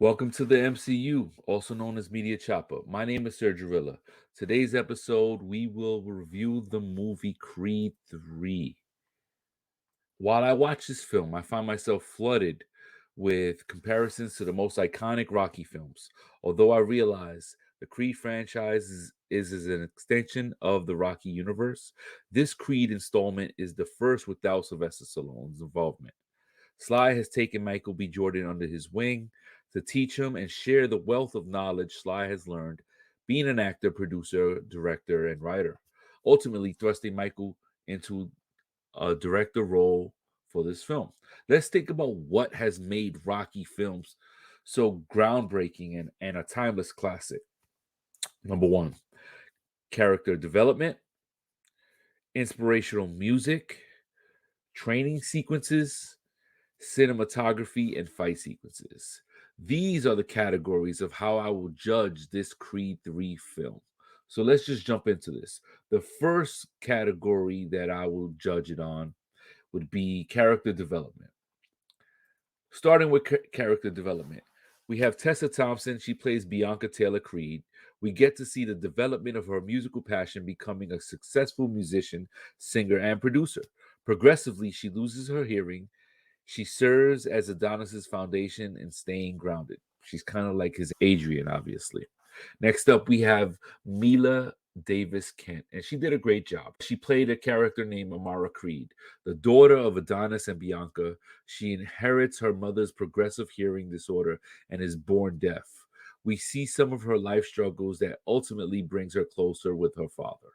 Welcome to the MCU, also known as Media Chopper. My name is Sergio. Today's episode, we will review the movie Creed 3. While I watch this film, I find myself flooded with comparisons to the most iconic Rocky films. Although I realize the Creed franchise is an extension of the Rocky universe, this Creed installment is the first without Sylvester Stallone's involvement. Sly has taken Michael B. Jordan under his wing to teach him and share the wealth of knowledge Sly has learned being an actor, producer, director, and writer, ultimately thrusting Michael into a director role for this film. Let's think about what has made Rocky films so groundbreaking and a timeless classic. Number one, character development, inspirational music, training sequences, cinematography, and fight sequences. These are the categories of how I will judge this Creed 3 film. So let's just jump into this. The first category that I will judge it on would be character development. Starting with character development, we have Tessa Thompson. She plays Bianca Taylor Creed. We get to see the development of her musical passion, becoming a successful musician, singer, and producer. Progressively, she loses her hearing. She serves as Adonis's foundation in staying grounded. She's kind of like his Adrian, obviously. Next up, we have Mila Davis Kent, and she did a great job. She played a character named Amara Creed, the daughter of Adonis and Bianca. She inherits her mother's progressive hearing disorder and is born deaf. We see some of her life struggles that ultimately brings her closer with her father.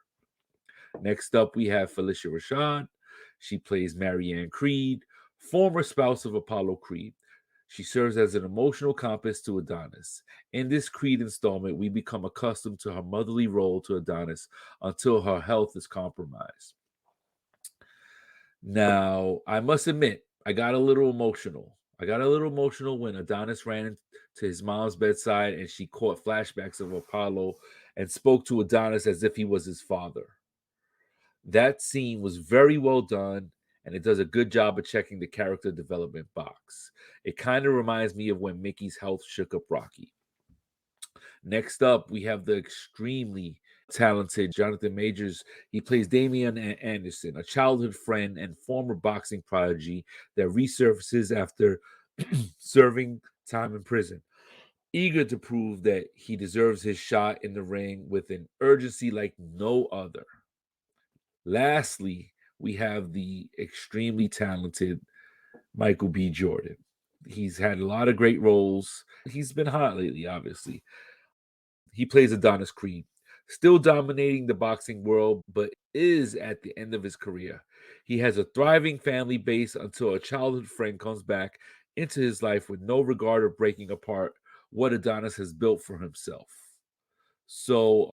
Next up, we have Felicia Rashad. She plays Marianne Creed, former spouse of Apollo Creed. She serves as an emotional compass to Adonis. In this Creed installment, we become accustomed to her motherly role to Adonis until her health is compromised. Now, I must admit, I got a little emotional. I got a little emotional when Adonis ran to his mom's bedside and she caught flashbacks of Apollo and spoke to Adonis as if he was his father. That scene was very well done, and it does a good job of checking the character development box. It kind of reminds me of when Mickey's health shook up Rocky. Next up, we have the extremely talented Jonathan Majors. He plays Damian Anderson, a childhood friend and former boxing prodigy that resurfaces after serving time in prison, eager to prove that he deserves his shot in the ring with an urgency like no other. Lastly, we have the extremely talented Michael B. Jordan. He's had a lot of great roles. He's been hot lately, obviously. He plays Adonis Creed, still dominating the boxing world, but is at the end of his career. He has a thriving family base until a childhood friend comes back into his life with no regard of breaking apart what Adonis has built for himself. So,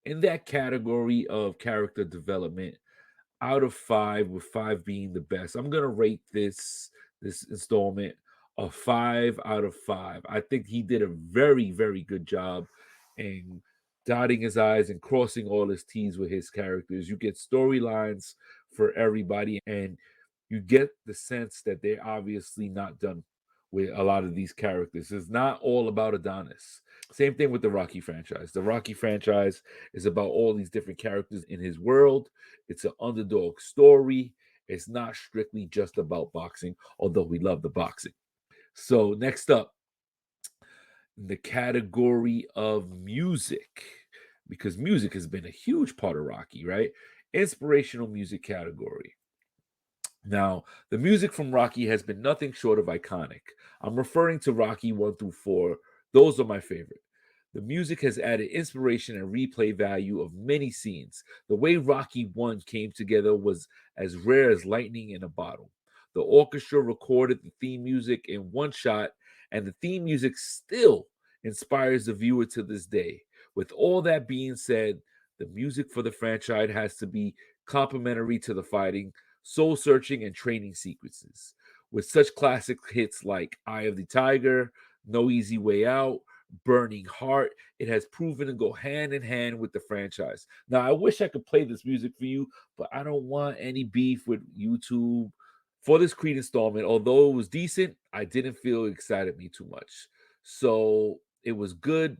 in that category of character development, out of five, with five being the best, I'm gonna rate this installment a 5 out of 5. I think he did a very, very good job in dotting his I's and crossing all his T's with his characters. You get storylines for everybody, and you get the sense that they're obviously not done with a lot of these characters. It's not all about Adonis. Same thing with the Rocky franchise. The Rocky franchise is about all these different characters in his world. It's an underdog story. It's not strictly just about boxing, although we love the boxing. So, next up, the category of music, because music has been a huge part of Rocky, right? Inspirational music category. Now, the music from Rocky has been nothing short of iconic. I'm referring to Rocky 1 through 4. Those are my favorite. The music has added inspiration and replay value of many scenes. The way Rocky 1 came together was as rare as lightning in a bottle. The orchestra recorded the theme music in one shot, and the theme music still inspires the viewer to this day. With all that being said, the music for the franchise has to be complementary to the fighting, soul searching, and training sequences. With such classic hits like Eye of the Tiger, No Easy Way Out, Burning Heart, it has proven to go hand in hand with the franchise. Now, I wish I could play this music for you, but I don't want any beef with YouTube. For this Creed installment, although it was decent, I didn't feel it excited me too much. So it was good,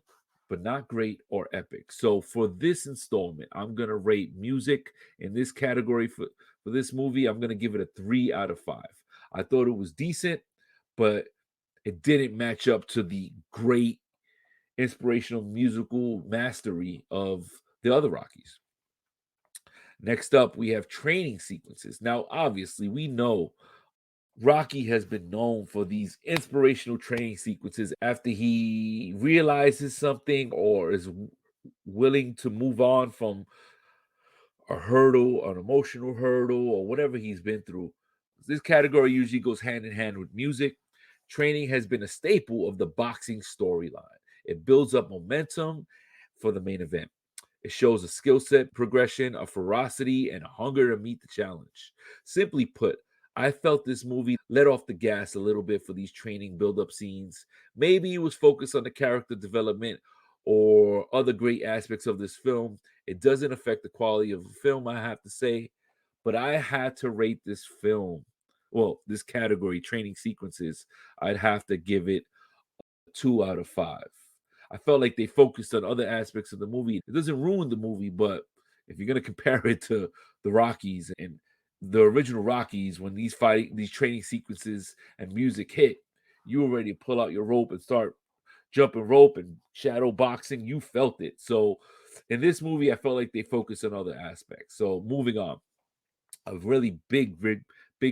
but not great or epic. So for this installment, I'm gonna rate music in this category for this movie. I'm gonna give it a 3 out of 5. I thought it was decent, but it didn't match up to the great inspirational musical mastery of the other Rockies. Next up, we have training sequences. Now, obviously, we know Rocky has been known for these inspirational training sequences after he realizes something or is willing to move on from a hurdle, an emotional hurdle, or whatever he's been through. This category usually goes hand in hand with music. Training has been a staple of the boxing storyline. It builds up momentum for the main event. It shows a skill set progression, a ferocity, and a hunger to meet the challenge. Simply put, I felt this movie let off the gas a little bit for these training build-up scenes. Maybe it was focused on the character development or other great aspects of this film. It doesn't affect the quality of the film, I have to say, but I had to rate this film, well, this category, training sequences, I'd have to give it 2 out of 5. I felt like they focused on other aspects of the movie. It doesn't ruin the movie, but if you're gonna compare it to the Rockies and the original Rockies, when these training sequences and music hit, you were ready to pull out your rope and start jumping rope and shadow boxing. You felt it. So in this movie, I felt like they focused on other aspects. So moving on, a really big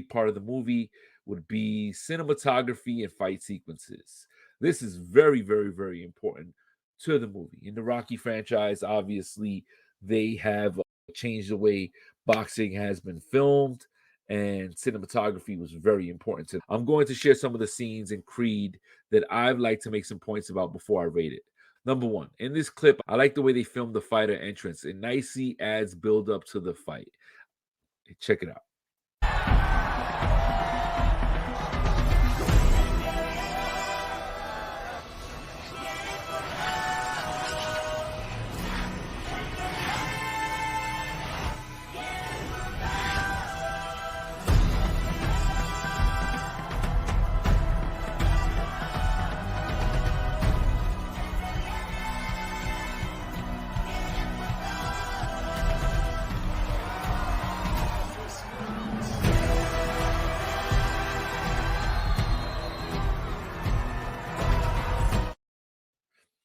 part of the movie would be cinematography and fight sequences. This is very, very, very important to the movie. In the Rocky franchise, obviously, they have changed the way boxing has been filmed, and cinematography was very important to them. I'm going to share some of the scenes in Creed that I'd like to make some points about before I rate it. Number one, in this clip, I like the way they filmed the fighter entrance. It nicely adds build up to the fight. Check it out.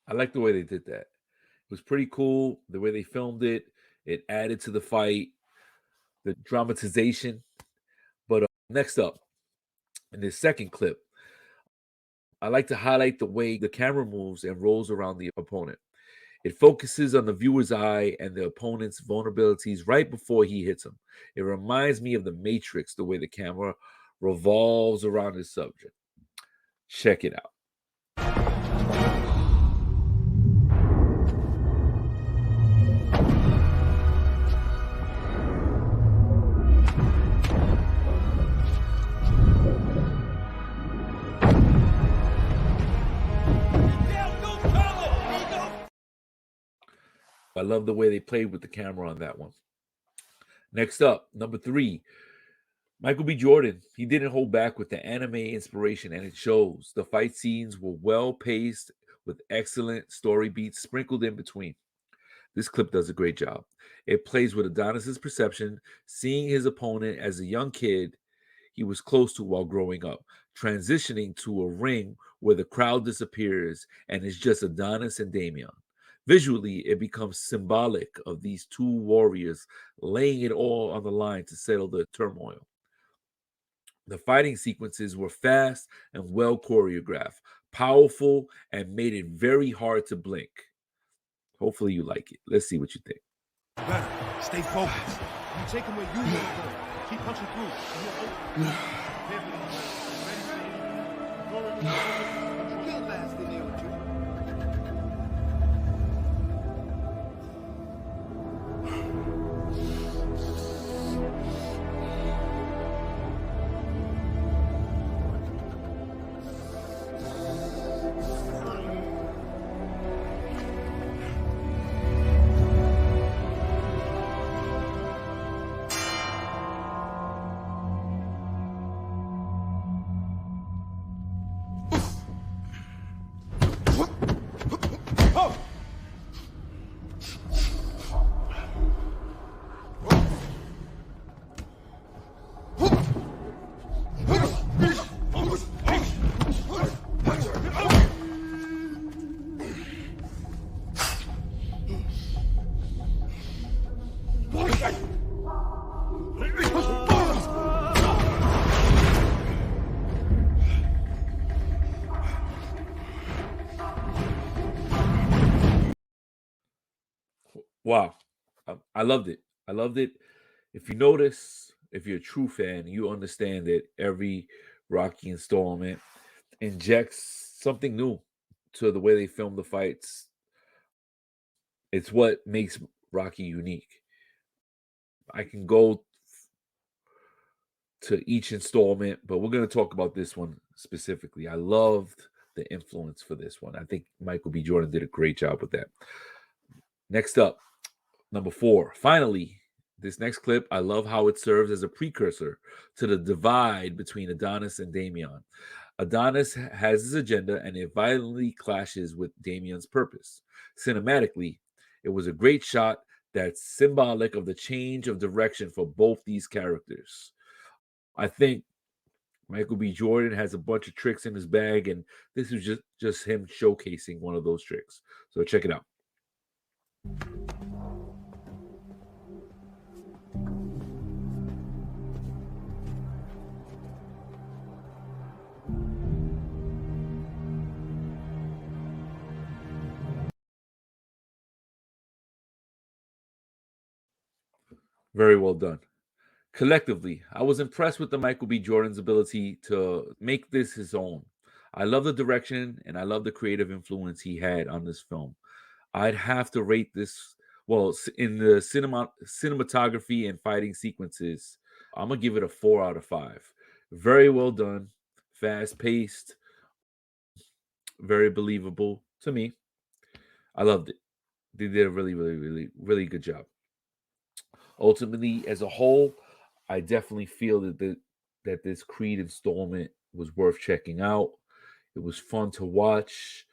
I like the way they did that. It was pretty cool. The way they filmed it, it added to the fight, the dramatization. But next up, in this second clip, I like to highlight the way the camera moves and rolls around the opponent. It focuses on the viewer's eye and the opponent's vulnerabilities right before he hits him. It reminds me of the Matrix, the way the camera revolves around his subject. Check it out. I love the way they played with the camera on that one. Next up, number 3, Michael B. Jordan. He didn't hold back with the anime inspiration, and it shows. The fight scenes were well paced with excellent story beats sprinkled in between. This clip does a great job. It plays with Adonis's perception, seeing his opponent as a young kid he was close to while growing up, transitioning to a ring where the crowd disappears and it's just Adonis and Damian. Visually, it becomes symbolic of these two warriors laying it all on the line to settle the turmoil. The fighting sequences were fast and well choreographed, powerful, and made it very hard to blink. Hopefully you like it. Let's see what you think. Better stay focused. You take him where you want to go. Keep punching through. You can't last in there with you. Wow. I loved it. I loved it. If you notice, if you're a true fan, you understand that every Rocky installment injects something new to the way they film the fights. It's what makes Rocky unique. I can go to each installment, but we're going to talk about this one specifically. I loved the influence for this one. I think Michael B. Jordan did a great job with that. Next up, number 4. Finally, this next clip, I love how it serves as a precursor to the divide between Adonis and Damian. Adonis has his agenda and it violently clashes with Damian's purpose. Cinematically, it was a great shot that's symbolic of the change of direction for both these characters. I think Michael B. Jordan has a bunch of tricks in his bag, and this is just him showcasing one of those tricks. So check it out. Very well done. Collectively, I was impressed with the Michael B. Jordan's ability to make this his own. I love the direction and I love the creative influence he had on this film. I'd have to rate this, well, in the cinematography and fighting sequences, I'm going to give it a 4 out of 5. Very well done, fast paced, very believable to me. I loved it. They did a really, really, really, really good job. Ultimately, as a whole, I definitely feel that this Creed installment was worth checking out. It was fun to watch.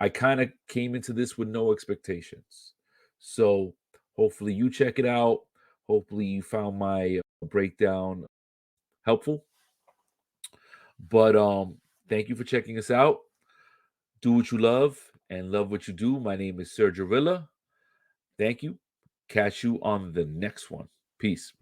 I kind of came into this with no expectations. So hopefully you check it out. Hopefully you found my breakdown helpful. But thank you for checking us out. Do what you love and love what you do. My name is Sergio Rilla. Thank you. Catch you on the next one. Peace.